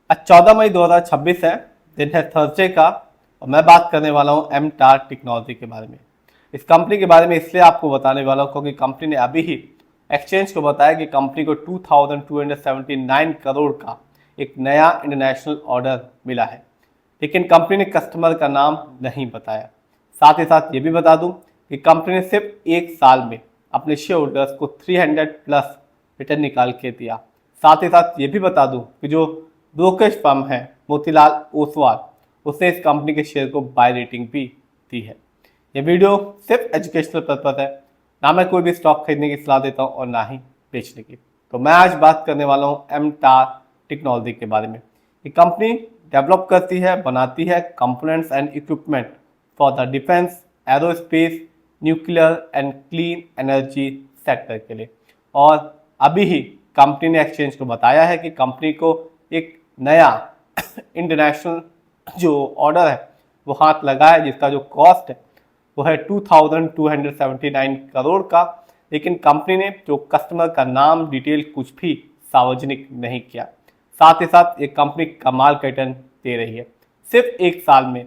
आज 14 मई 2026 है, दिन है थर्सडे का। और मैं बात करने वाला हूँ MTAR टेक्नोलॉजी के बारे में। इस कंपनी के बारे में इसलिए आपको बताने वाला हूँ क्योंकि कंपनी ने अभी ही एक्सचेंज को बताया कि कंपनी को 2279 करोड़ का एक नया इंटरनेशनल ऑर्डर मिला है, लेकिन कंपनी ने कस्टमर का नाम नहीं बताया। साथ ही साथ ये भी बता दूं कि कंपनी ने सिर्फ एक साल में अपने शेयर होल्डर्स को 300 प्लस रिटर्न निकाल के दिया। साथ ही साथ ये भी बता दूं कि जो ब्रोकरेज फर्म है मोतीलाल ओसवाल, उसने इस कंपनी के शेयर को बाय रेटिंग भी दी है। ये वीडियो सिर्फ एजुकेशनल पर्पज है, ना मैं कोई भी स्टॉक खरीदने की सलाह देता हूँ और ना ही बेचने की। तो मैं आज बात करने वाला हूँ MTAR टेक्नोलॉजी के बारे में। ये कंपनी डेवलप करती है, बनाती है components and equipment for the defence, aerospace, nuclear and clean energy sector के लिए। और अभी ही कंपनी ने एक्सचेंज को बताया है कि कंपनी को एक नया इंटरनेशनल जो ऑर्डर है वो हाथ लगा है, जिसका जो कॉस्ट है वो है 2279 करोड़ का। लेकिन कंपनी ने जो कस्टमर का नाम डिटेल कुछ भी सार्वजनिक नहीं किया। साथ ही साथ ये कंपनी कमाल का रिटर्न दे रही है। सिर्फ एक साल में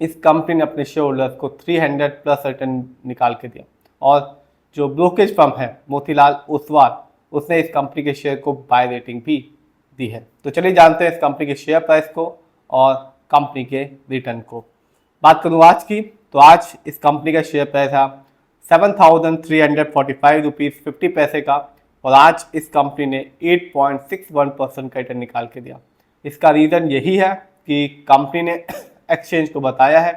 इस कंपनी ने अपने शेयर होल्डर्स को 300 प्लस रिटर्न निकाल के दिया। और जो ब्रोकरेज फर्म है मोतीलाल ओसवाल, उसने इस कंपनी के शेयर को बाय रेटिंग भी दी है। तो चलिए जानते हैं इस कंपनी के शेयर प्राइस को और कंपनी के रिटर्न को। बात करूँ आज की, तो आज इस कंपनी का शेयर प्राइस था 7,345 रुपीज़ 50 पैसे का। और आज इस कंपनी ने 8.61% का रिटर्न निकाल के दिया। इसका रीज़न यही है कि कंपनी ने एक्सचेंज को बताया है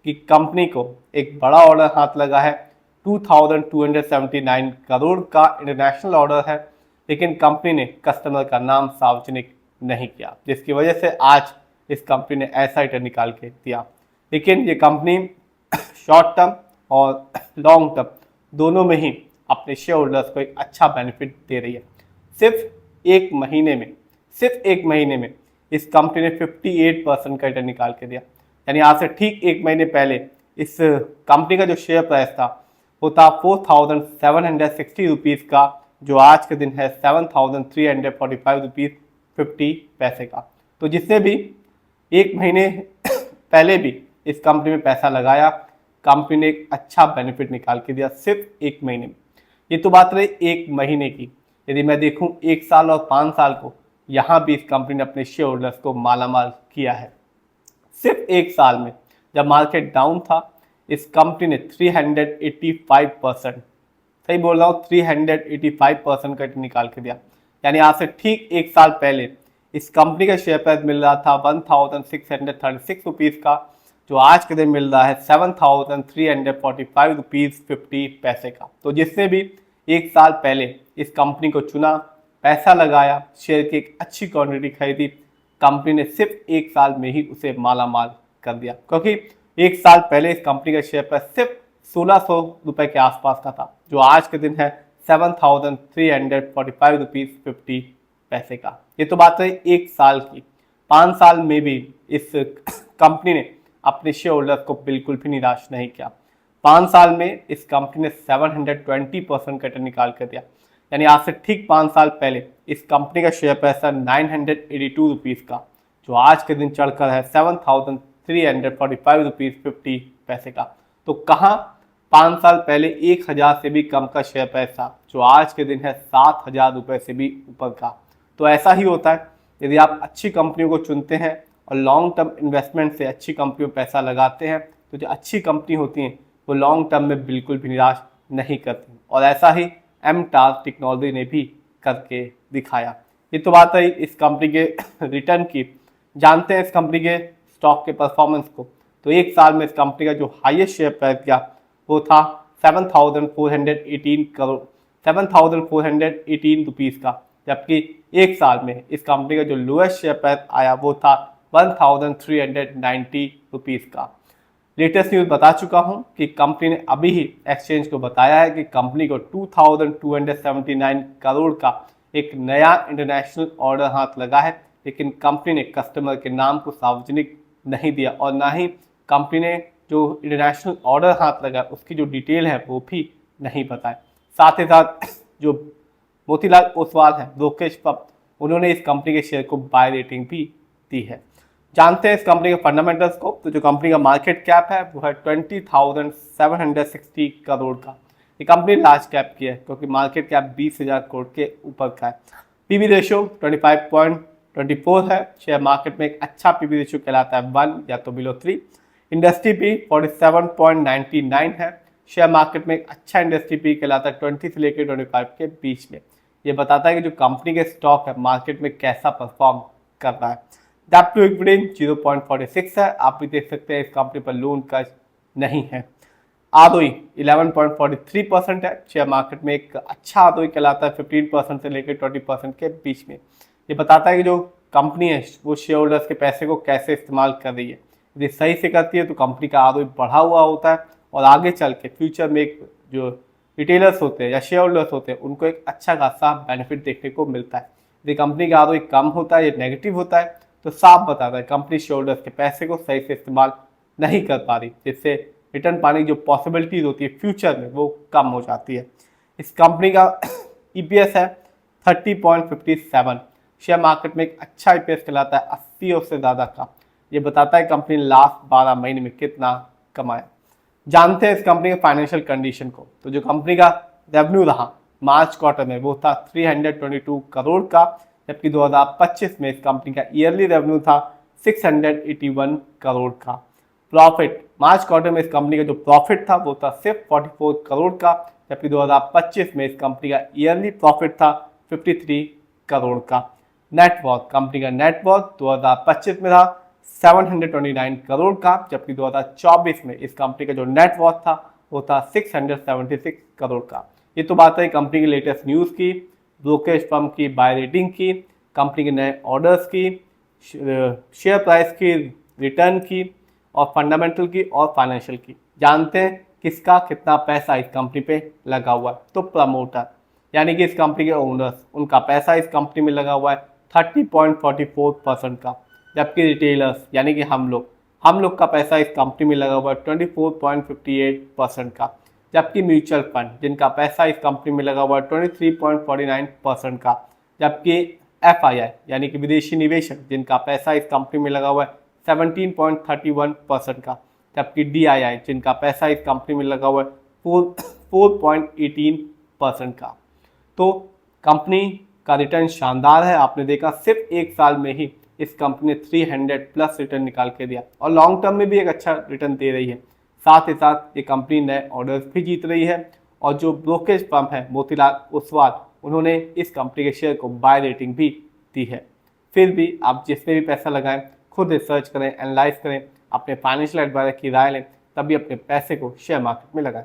कि कंपनी को एक बड़ा ऑर्डर हाथ लगा है, 2279 करोड़ का इंटरनेशनल ऑर्डर है, लेकिन कंपनी ने कस्टमर का नाम सार्वजनिक नहीं किया, जिसकी वजह से आज इस कंपनी ने ऐसा रिटर्न निकाल के दिया। लेकिन ये कंपनी शॉर्ट टर्म और लॉन्ग टर्म दोनों में ही अपने शेयर होल्डर्स को एक अच्छा बेनिफिट दे रही है। सिर्फ एक महीने में इस कंपनी ने 58% का रिटर्न निकाल के दिया। यानी आज से ठीक एक महीने पहले इस कंपनी का जो शेयर प्राइस था वो था 4,760 रुपीज़ का, जो आज के दिन है 7,345 रुपीज़ 50 पैसे का। तो जिसने भी एक महीने पहले भी इस कंपनी में पैसा लगाया, कंपनी ने एक अच्छा बेनिफिट निकाल के दिया सिर्फ एक महीने में। ये तो बात रही एक महीने की। यदि मैं देखूं एक साल और 5 साल को, यहाँ भी इस कंपनी ने अपने शेयर होल्डर्स को मालामाल किया है। सिर्फ एक साल में जब मार्केट डाउन था, इस कंपनी ने 385%, सही बोल रहा हूँ, 385% का निकाल के दिया। यानी आज से ठीक एक साल पहले इस कंपनी का शेयर प्राइस मिल रहा था 1,636 रुपीज़ का, जो आज के दिन मिल रहा है 7,345 रुपीज़ 50 पैसे का। तो जिसने भी एक साल पहले इस कंपनी को चुना, पैसा लगाया, शेयर की एक अच्छी क्वांटिटी खरीदी, कंपनी ने सिर्फ एक साल में ही उसे मालामाल कर दिया। क्योंकि एक साल पहले इस कंपनी का शेयर प्राइस सिर्फ 1,600 रुपये के आसपास का था, जो आज के दिन है 7,345 रुपीज़ 50 पैसे का। ये तो बात है एक साल की। 5 साल में भी इस कंपनी ने अपने शेयर होल्डर्स को बिल्कुल भी निराश नहीं किया। 5 साल में इस कंपनी ने 720% का रिटर्न निकाल कर दिया। यानी आज से ठीक 5 साल पहले इस कंपनी का शेयर प्राइस था 982 रुपीज़ का, जो आज के दिन चढ़कर है 7,345 रुपीज़ 50 पैसे का। तो कहाँ 5 साल पहले 1,000 से भी कम का शेयर प्राइस था, जो आज के दिन है 7,000 रुपये से भी ऊपर का। तो ऐसा ही होता है, यदि आप अच्छी कंपनियों को चुनते हैं और लॉन्ग टर्म इन्वेस्टमेंट से अच्छी कंपनियों में पैसा लगाते हैं, तो जो अच्छी कंपनी होती हैं वो लॉन्ग टर्म में बिल्कुल भी निराश नहीं करती। और ऐसा ही MTAR टेक्नोलॉजी ने भी करके दिखाया। ये तो बात है इस कंपनी के रिटर्न की। जानते हैं इस कंपनी के स्टॉक के परफॉर्मेंस को। तो एक साल में इस कंपनी का जो हाईएस्ट शेयर प्राइस गया वो था 7,418 रुपीज़ का, जबकि एक साल में इस कंपनी का जो लोएस्ट शेयर प्राइस आया वो था 1,390 रुपीज़ का। लेटेस्ट न्यूज़ बता चुका हूं कि कंपनी ने अभी ही एक्सचेंज को बताया है कि कंपनी को 2,279 करोड़ का एक नया इंटरनेशनल ऑर्डर हाथ लगा है, लेकिन कंपनी ने कस्टमर के नाम को सार्वजनिक नहीं दिया और ना ही कंपनी ने जो इंटरनेशनल ऑर्डर हाथ लगा उसकी जो डिटेल है वो भी नहीं बताए। साथ ही साथ जो मोतीलाल ओसवाल है ब्रोकरेज फर्म, उन्होंने इस कंपनी के शेयर को बाय रेटिंग भी दी है। जानते हैं इस कंपनी के फंडामेंटल्स को। तो जो कंपनी का मार्केट कैप है वो है 20,760 करोड़ का। ये कंपनी लार्ज कैप की है क्योंकि मार्केट कैप 20,000 करोड़ के ऊपर का है। पीबी रेशियो 25.24 है। शेयर मार्केट में एक अच्छा पीबी रेशियो कहलाता है 1 या तो बिलो 3। इंडस्ट्री पी 47.99 है। शेयर मार्केट में एक अच्छा इंडस्ट्री पी कहलाता है 20 से लेकर 25 के बीच में। ये बताता है कि जो कंपनी के स्टॉक है मार्केट में कैसा परफॉर्म कर रहा है। डेब्ट टू इक्विटी 0.46 है। आप भी देख सकते हैं इस कंपनी पर लोन कर्ज नहीं है। आरओई 11.43% है। शेयर मार्केट में एक अच्छा आरओई कहलाता है 15% से लेकर 20% के बीच में। ये बताता है कि जो कंपनी है वो शेयर होल्डर्स के पैसे को कैसे इस्तेमाल कर रही है। यदि सही से करती है तो कंपनी का आरओई बढ़ा हुआ होता है और आगे चल के फ्यूचर में एक जो रिटेलर्स होते हैं या शेयर होल्डर्स होते हैं उनको एक अच्छा खासा बेनिफिट देखने को मिलता है। यदि कंपनी का आरओई कम होता है या नेगेटिव होता है तो साफ बताता है कंपनी शेयर होल्डर्स के पैसे को सही से इस्तेमाल नहीं कर पा रही, जिससे रिटर्न पाने की जो पॉसिबिलिटीज होती है फ्यूचर में वो कम हो जाती है। इस कंपनी का ईपीएस है 30.57। शेयर मार्केट में एक अच्छा ईपीएस कहलाता है 80 और से ज़्यादा का। ये बताता है कंपनी ने लास्ट 12 महीने में कितना कमाया। जानते हैं इस कंपनी के फाइनेंशियल कंडीशन को। तो जो कंपनी का रेवेन्यू रहा मार्च क्वार्टर में वो था 322 करोड़ का, जबकि 2025 में इस कंपनी का ईयरली रेवेन्यू था 681 करोड़ का। प्रॉफिट मार्च क्वार्टर में इस कंपनी का जो प्रॉफिट था वो था सिर्फ 44 करोड़ का, जबकि 2025 में इस कंपनी का ईयरली प्रॉफिट था 53 करोड़ का। नेटवर्थ कंपनी का नेटवर्थ 2025 में था 729 करोड़ का, जबकि 2024 में इस कंपनी का जो नेटवर्थ था वो था 676 करोड़ का। ये तो बात है कंपनी की लेटेस्ट न्यूज़ की, ब्रोकरेज फर्म की बाय रेटिंग की, कंपनी के नए ऑर्डर्स की, शेयर प्राइस की, रिटर्न की और फंडामेंटल की और फाइनेंशियल की। जानते हैं किसका कितना पैसा इस कंपनी पे लगा हुआ है। तो प्रमोटर यानी कि इस कंपनी के ओनर्स, उनका पैसा इस कंपनी में लगा हुआ है 30.44% का, जबकि रिटेलर्स यानी कि हम लोग का पैसा इस कंपनी में लगा हुआ है 24.58% का, जबकि म्यूचुअल फंड जिनका पैसा इस कंपनी में लगा हुआ है 23.49% का, जबकि एफआईआई यानी कि विदेशी निवेशक जिनका पैसा इस कंपनी में लगा हुआ है 17.31% का, जबकि डीआईआई जिनका पैसा इस कंपनी में लगा हुआ है 4.18% का। तो कंपनी का रिटर्न शानदार है। आपने देखा सिर्फ एक साल में ही इस कंपनी ने 300+ रिटर्न निकाल के दिया और लॉन्ग टर्म में भी एक अच्छा रिटर्न दे रही है। साथ ही साथ ये कंपनी नए ऑर्डर्स भी जीत रही है और जो ब्रोकरेज फर्म है मोतीलाल ओसवाल, उन्होंने इस कंपनी के शेयर को बाय रेटिंग भी दी है। फिर भी आप जिसमें भी पैसा लगाएं खुद रिसर्च करें, एनालाइज करें, अपने फाइनेंशियल एडवाइजर की राय लें, तभी अपने पैसे को शेयर मार्केट में लगाएं।